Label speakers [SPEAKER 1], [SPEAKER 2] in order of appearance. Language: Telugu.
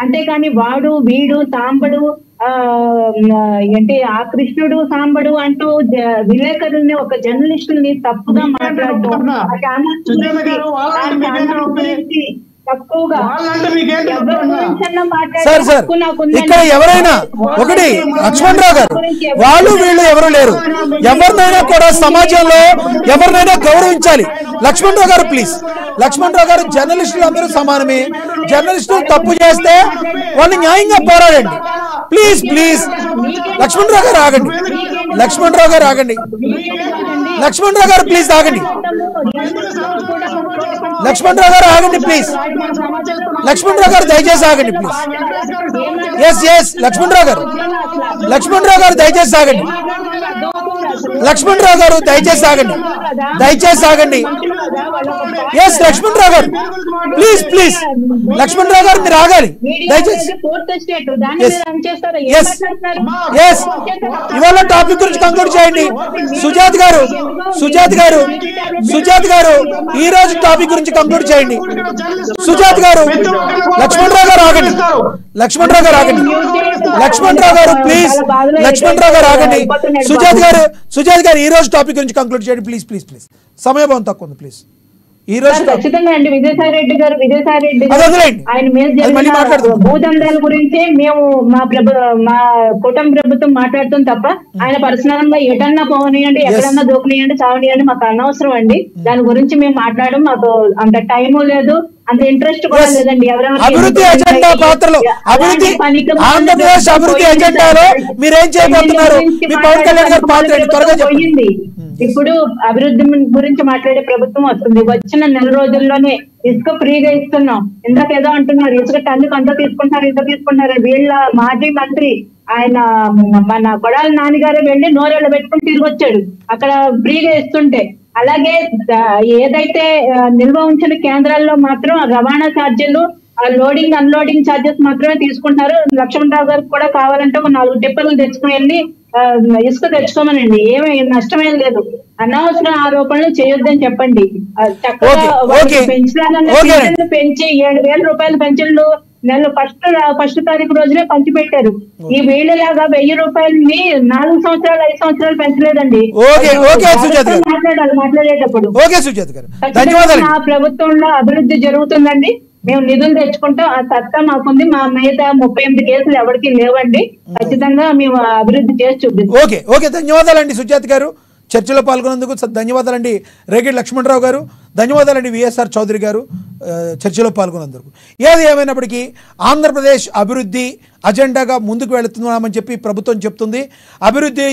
[SPEAKER 1] అంతేకాని వాడు వీడు సాంబడు ఏంటి ఆ కృష్ణుడు సాంబడు అంటూ విలేకరుల్ని ఒక జర్నలిస్టుల్ని తప్పుగా మాట్లాడటం
[SPEAKER 2] సార్ సార్ ఇక్కడ ఎవరైనా ఒకటి లక్ష్మణరావు గారు వాళ్ళు వీళ్ళు ఎవరు లేరు, ఎవరినైనా కూడా సమాజంలో ఎవరినైనా గౌరవించాలి. లక్ష్మణరావు గారు ప్లీజ్, లక్ష్మణరావు గారు జర్నలిస్టులు అందరూ సమానమే, జర్నలిస్టులు తప్పు చేస్తే వాళ్ళు న్యాయంగా పోరాడండి ప్లీజ్ ప్లీజ్. లక్ష్మణరావు గారు ఆగండి, లక్ష్మణరావు గారు ఆగండి, లక్ష్మణరావు గారు ప్లీజ్ ఆగండి, లక్ష్మణరావు గారు ఆగండి ప్లీజ్, లక్ష్మణరావు గారు దయచేసి ఆగండి ప్లీజ్. ఎస్ ఎస్ లక్ష్మణరావు గారు, లక్ష్మణరావు గారు దయచేసి ఆగండి, లక్ష్మణరావు గారు దయచేసి ఆగండి, దయచేసి ఆగండి. ఎస్ లక్ష్మణరావు గారు ప్లీజ్ ప్లీజ్, లక్ష్మణరావు గారు మీరు ఆగాలి దయచేసి. ఎస్ ఇవాళ టాపిక్ గురించి కంక్లూడ్ చేయండి. సుజాత్ గారు, సుజాత్ గారు, సుజాత్ గారు ఈ రోజు టాపిక్ గురించి కంక్లూడ్ చేయండి. సుజాత్ గారు, లక్ష్మణరావు గారు ఆగండి, లక్ష్మణరావు గారు ఆగండి, లక్ష్మణరావు గారు ప్లీజ్, లక్ష్మణరావు గారు ఆగండి. సుజాత్ గారు, సుజాత్ గారు ఈ రోజు టాపిక్ గురించి కంక్లూడ్ చేయండి ప్లీజ్ ప్లీజ్ ప్లీజ్. సమయం తక్కువ ఉంది ప్లీజ్. ఈ రోజు
[SPEAKER 1] ఖచ్చితంగా అండి విజయసాయి రెడ్డి గారు ఆయన మీద భూదందాల గురించి మేము మా కుటుంబ ప్రభుత్వం మాట్లాడుతాం తప్ప ఆయన పర్సనల్ గా ఎటన్నా పోవనియండి, ఎక్కడన్నా దూకనియండి, చావనియండి, మాకు అనవసరం అండి. దాని గురించి మేము మాట్లాడడం మాకు అంత టైము లేదు, అంత ఇంట్రెస్ట్ కూడా లేదండి.
[SPEAKER 2] అభివృద్ధి ఎజెండా పాత్రలో అభివృద్ధి ఆంధ్రప్రదేశ్ అభివృద్ధి ఎజెండాలో మీరేం చేయబోతున్నారు? మీ పవన్ కళ్యాణ్ గారి పాత్ర త్వరగా చెప్పండి.
[SPEAKER 1] ఇప్పుడు అభివృద్ధి గురించి మాట్లాడే ప్రభుత్వం వస్తుంది. వచ్చిన నెల రోజుల్లోనే ఇసుక ఫ్రీగా ఇస్తున్నాం. ఇందాక ఏదో అంటున్నారు ఇసుక టన్నుకు అంత తీసుకుంటున్నారు. వీళ్ళ మాజీ మంత్రి ఆయన మన కొడాలి నాన్నగారే వెళ్ళి నోరేళ్ళ పెట్టుకుని తిరిగి వచ్చాడు అక్కడ ఫ్రీగా ఇస్తుంటే. అలాగే ఏదైతే నిల్వ ఉంచిన కేంద్రాల్లో మాత్రం రవాణా ఛార్జీలు, లోడింగ్ అన్లోడింగ్ ఛార్జెస్ మాత్రమే తీసుకుంటారు. లక్ష్మణరావు గారికి కూడా కావాలంటే ఒక 4 టిప్పర్లు తెచ్చుకుని వెళ్ళి ఇసుక తెచ్చుకోమనండి, ఏమీ నష్టమేం లేదు. అనవసర ఆరోపణలు చేయొద్దని చెప్పండి. పెంచాలన్న పెంచి 7,000 రూపాయల పెన్షన్లు నెల ఫస్ట్ తారీఖు రోజునే పంచిపెట్టారు. ఈ వీళ్ళలాగా 1000 రూపాయలని 4 సంవత్సరాలు 5 సంవత్సరాలు పెంచలేదండి. మాట్లాడేటప్పుడు నా ప్రభుత్వంలో అభివృద్ధి జరుగుతుందండి, మేము నిధులు తెచ్చుకుంటాం, ఆ సత్తా మాకుంది. మా మీద 38 కేసులు ఎవరికి లేవండి. ఖచ్చితంగా మేము అభివృద్ధి చేసి చూపిస్తాం.
[SPEAKER 2] ఓకే ఓకే ధన్యవాదాలండి సుజాత్ గారు, చర్చలో పాల్గొన్నందుకు ధన్యవాదాలండి. రేగిడి లక్ష్మణరావు గారు, ధన్యవాదాలండి. విఎస్ఆర్ చౌదరి గారు చర్చలో పాల్గొన్నందుకు. ఏది ఏమైనప్పటికీ ఆంధ్రప్రదేశ్ అభివృద్ధి అజెండాగా ముందుకు వెళుతున్నామని చెప్పి ప్రభుత్వం చెప్తుంది. అభివృద్ధి